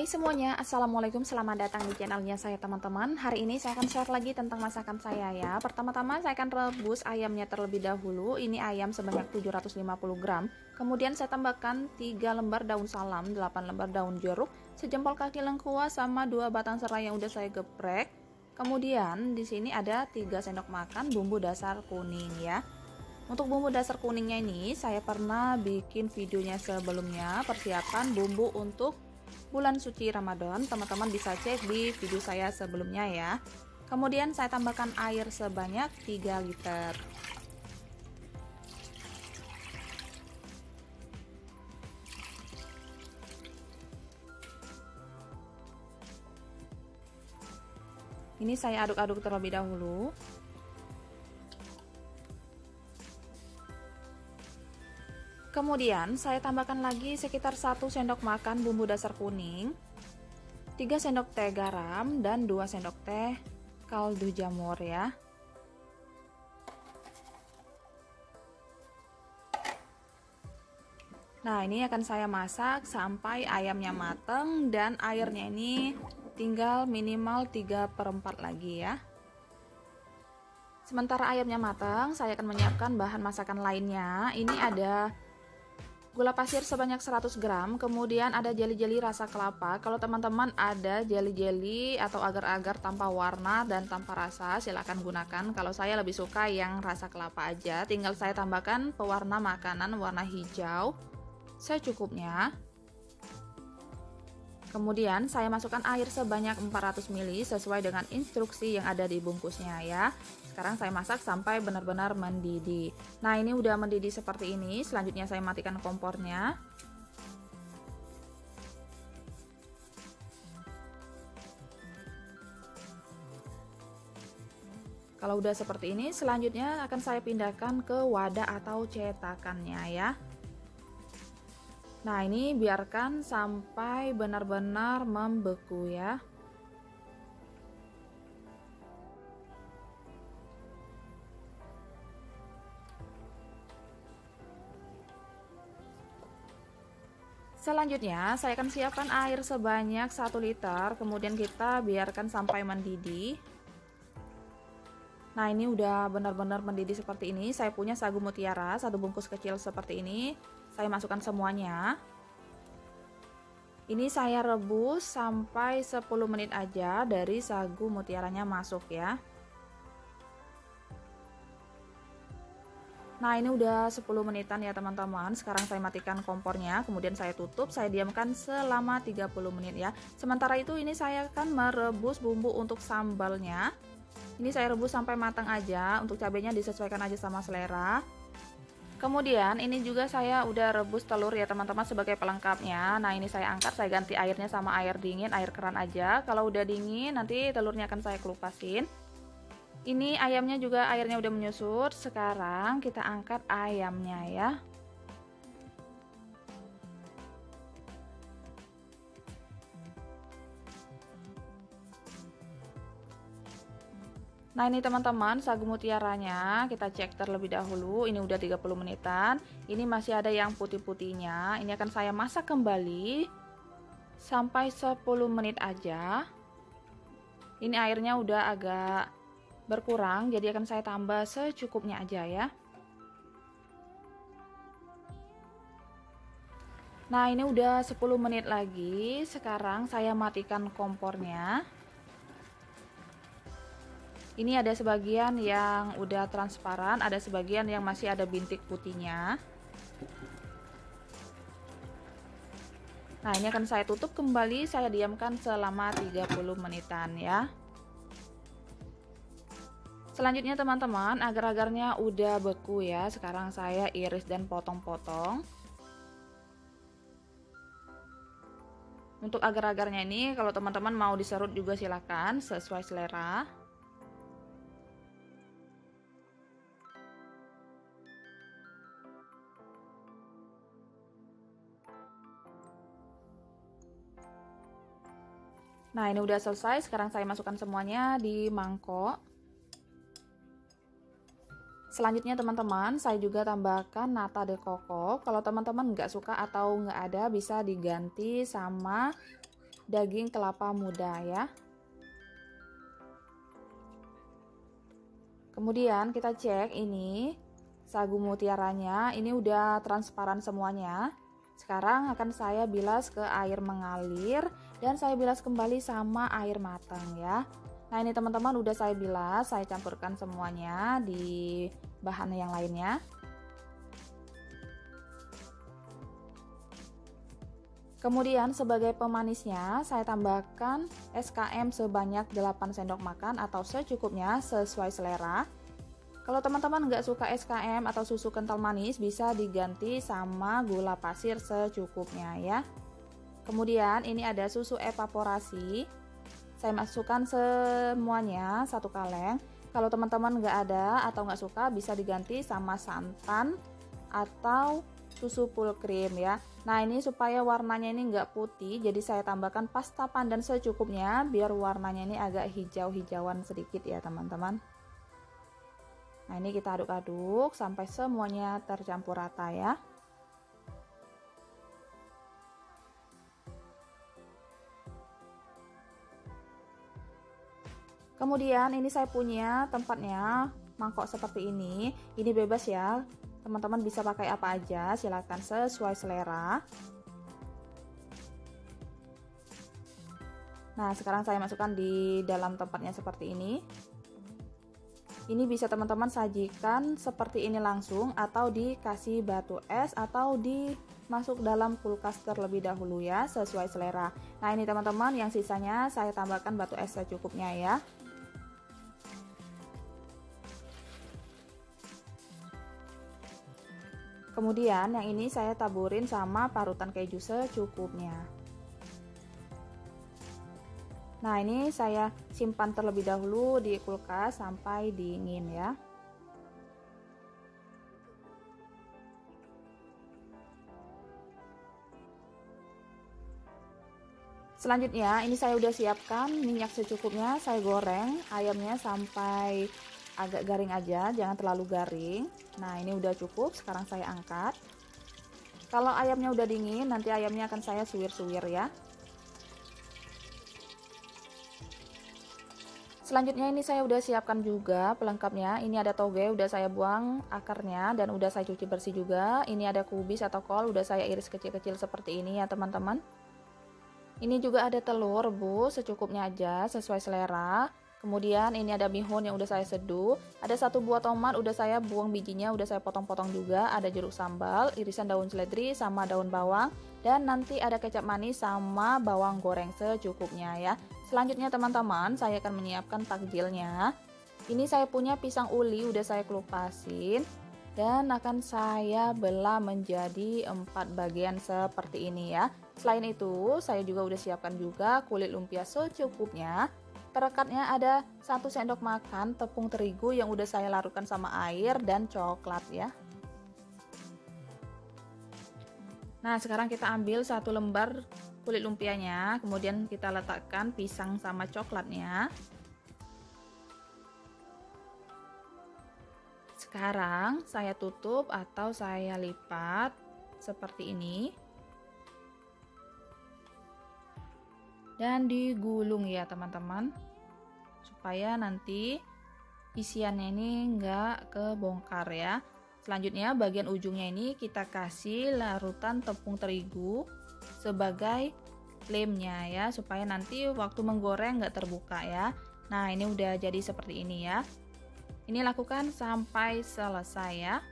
Hai semuanya, assalamualaikum, selamat datang di channelnya saya teman-teman. Hari ini saya akan share lagi tentang masakan saya ya. Pertama-tama saya akan rebus ayamnya terlebih dahulu. Ini ayam sebanyak 750 gram. Kemudian saya tambahkan 3 lembar daun salam, 8 lembar daun jeruk, sejempol kaki lengkuas sama 2 batang serai yang udah saya geprek. Kemudian di sini ada 3 sendok makan bumbu dasar kuning ya. Untuk bumbu dasar kuningnya ini saya pernah bikin videonya sebelumnya, persiapan bumbu untuk bulan suci Ramadan. Teman-teman bisa cek di video saya sebelumnya ya. Kemudian saya tambahkan air sebanyak 3 liter. Ini saya aduk-aduk terlebih dahulu. Kemudian saya tambahkan lagi sekitar 1 sendok makan bumbu dasar kuning, 3 sendok teh garam, dan 2 sendok teh kaldu jamur ya. Nah, ini akan saya masak sampai ayamnya mateng dan airnya ini tinggal minimal 3/4 lagi ya. Sementara ayamnya matang, saya akan menyiapkan bahan masakan lainnya. Ini ada gula pasir sebanyak 100 gram, kemudian ada jeli-jeli rasa kelapa. Kalau teman-teman ada jeli-jeli atau agar-agar tanpa warna dan tanpa rasa, silahkan gunakan. Kalau saya lebih suka yang rasa kelapa aja. Tinggal saya tambahkan pewarna makanan warna hijau secukupnya. Kemudian saya masukkan air sebanyak 400 ml sesuai dengan instruksi yang ada di bungkusnya ya. Sekarang saya masak sampai benar-benar mendidih. Nah, ini udah mendidih seperti ini. Selanjutnya saya matikan kompornya. Kalau udah seperti ini, selanjutnya akan saya pindahkan ke wadah atau cetakannya ya. Nah, ini biarkan sampai benar-benar membeku ya. Selanjutnya, saya akan siapkan air sebanyak 1 liter, kemudian kita biarkan sampai mendidih. Nah, ini udah benar-benar mendidih seperti ini. Saya punya sagu mutiara, 1 bungkus kecil seperti ini. Saya masukkan semuanya. Ini saya rebus sampai 10 menit aja dari sagu mutiaranya masuk ya. Nah, ini udah 10 menitan ya teman-teman. Sekarang saya matikan kompornya, kemudian saya tutup, saya diamkan selama 30 menit ya. Sementara itu ini saya akan merebus bumbu untuk sambalnya. Ini saya rebus sampai matang aja, untuk cabenya disesuaikan aja sama selera. Kemudian ini juga saya udah rebus telur ya teman-teman sebagai pelengkapnya. Nah, ini saya angkat, saya ganti airnya sama air dingin, air keran aja. Kalau udah dingin nanti telurnya akan saya kelupasin. Ini ayamnya juga airnya udah menyusut. Sekarang kita angkat ayamnya ya. Nah, ini teman-teman sagu mutiaranya kita cek terlebih dahulu. Ini udah 30 menitan. Ini masih ada yang putih-putihnya. Ini akan saya masak kembali sampai 10 menit aja. Ini airnya udah agak berkurang, jadi akan saya tambah secukupnya aja ya. Nah, ini udah 10 menit lagi. Sekarang saya matikan kompornya. Ini ada sebagian yang udah transparan, ada sebagian yang masih ada bintik putihnya. Nah, ini akan saya tutup kembali, saya diamkan selama 30 menitan ya. Selanjutnya teman-teman, agar-agarnya udah beku ya. Sekarang saya iris dan potong-potong. Untuk agar-agarnya ini kalau teman-teman mau diserut juga silakan sesuai selera. Nah, ini udah selesai. Sekarang saya masukkan semuanya di mangkok. Selanjutnya teman-teman, saya juga tambahkan nata de coco. Kalau teman-teman nggak suka atau nggak ada, bisa diganti sama daging kelapa muda ya. Kemudian kita cek ini sagu mutiaranya, ini udah transparan semuanya. Sekarang akan saya bilas ke air mengalir dan saya bilas kembali sama air matang ya. Nah ini teman-teman udah saya bilas, saya campurkan semuanya di bahan yang lainnya. Kemudian sebagai pemanisnya saya tambahkan SKM sebanyak 8 sendok makan atau secukupnya sesuai selera. Kalau teman-teman nggak suka SKM atau susu kental manis bisa diganti sama gula pasir secukupnya ya. Kemudian ini ada susu evaporasi. Saya masukkan semuanya 1 kaleng. Kalau teman-teman nggak ada atau nggak suka bisa diganti sama santan atau susu full cream ya. Nah ini supaya warnanya ini nggak putih, jadi saya tambahkan pasta pandan secukupnya biar warnanya ini agak hijau-hijauan sedikit ya teman-teman. Nah ini kita aduk-aduk sampai semuanya tercampur rata ya. Kemudian ini saya punya tempatnya mangkok seperti ini. Ini bebas ya, teman-teman bisa pakai apa aja, silahkan sesuai selera. Nah sekarang saya masukkan di dalam tempatnya seperti ini. Ini bisa teman-teman sajikan seperti ini langsung atau dikasih batu es atau dimasuk dalam kulkas terlebih dahulu ya, sesuai selera. Nah ini teman-teman yang sisanya saya tambahkan batu es secukupnya ya. Kemudian yang ini saya taburin sama parutan keju secukupnya. Nah ini saya simpan terlebih dahulu di kulkas sampai dingin ya. Selanjutnya ini saya udah siapkan minyak secukupnya, saya goreng ayamnya sampai agak garing aja, jangan terlalu garing. Nah ini udah cukup, sekarang saya angkat. Kalau ayamnya udah dingin nanti ayamnya akan saya suwir-suwir ya. Selanjutnya ini saya udah siapkan juga pelengkapnya. Ini ada toge, udah saya buang akarnya dan udah saya cuci bersih juga. Ini ada kubis atau kol, udah saya iris kecil-kecil seperti ini ya teman-teman. Ini juga ada telur rebus secukupnya aja, sesuai selera. Kemudian ini ada bihun yang udah saya seduh. Ada 1 buah tomat, udah saya buang bijinya, udah saya potong-potong juga. Ada jeruk sambal, irisan daun seledri sama daun bawang. Dan nanti ada kecap manis sama bawang goreng secukupnya ya. Selanjutnya teman-teman, saya akan menyiapkan takjilnya. Ini saya punya pisang uli, udah saya kelupasin. Dan akan saya belah menjadi 4 bagian seperti ini ya. Selain itu, saya juga udah siapkan juga kulit lumpia secukupnya. Perekatnya ada 1 sendok makan tepung terigu yang udah saya larutkan sama air dan coklat ya. Nah sekarang kita ambil 1 lembar kulit lumpianya, kemudian kita letakkan pisang sama coklatnya. Sekarang saya tutup atau saya lipat seperti ini dan digulung ya teman-teman, supaya nanti isiannya ini enggak kebongkar ya. Selanjutnya bagian ujungnya ini kita kasih larutan tepung terigu sebagai lemnya ya, supaya nanti waktu menggoreng nggak terbuka ya. Nah ini udah jadi seperti ini ya. Ini lakukan sampai selesai ya.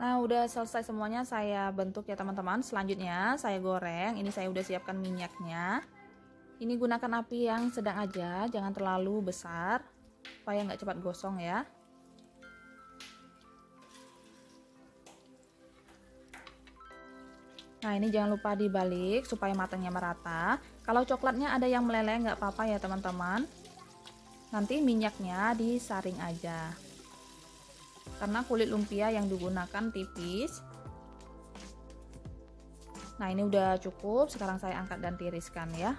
Nah udah selesai semuanya saya bentuk ya teman-teman. Selanjutnya saya goreng. Ini saya udah siapkan minyaknya. Ini gunakan api yang sedang aja, jangan terlalu besar supaya nggak cepat gosong ya. Nah ini jangan lupa dibalik supaya matangnya merata. Kalau coklatnya ada yang meleleh nggak apa-apa ya teman-teman. Nanti minyaknya disaring aja. Karena kulit lumpia yang digunakan tipis. Nah, ini udah cukup. Sekarang saya angkat dan tiriskan ya.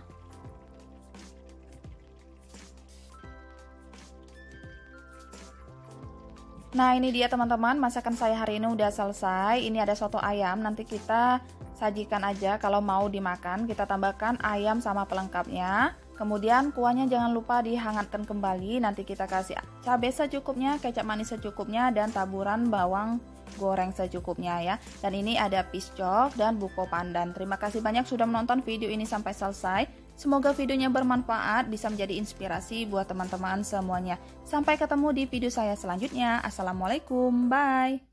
Nah, ini dia teman-teman, masakan saya hari ini udah selesai. Ini ada soto ayam, nanti kita sajikan aja. Kalau mau dimakan, kita tambahkan ayam sama pelengkapnya. Kemudian kuahnya jangan lupa dihangatkan kembali. Nanti kita kasih cabai secukupnya, kecap manis secukupnya, dan taburan bawang goreng secukupnya ya. Dan ini ada piscok dan buko pandan. Terima kasih banyak sudah menonton video ini sampai selesai. Semoga videonya bermanfaat, bisa menjadi inspirasi buat teman-teman semuanya. Sampai ketemu di video saya selanjutnya. Assalamualaikum, bye.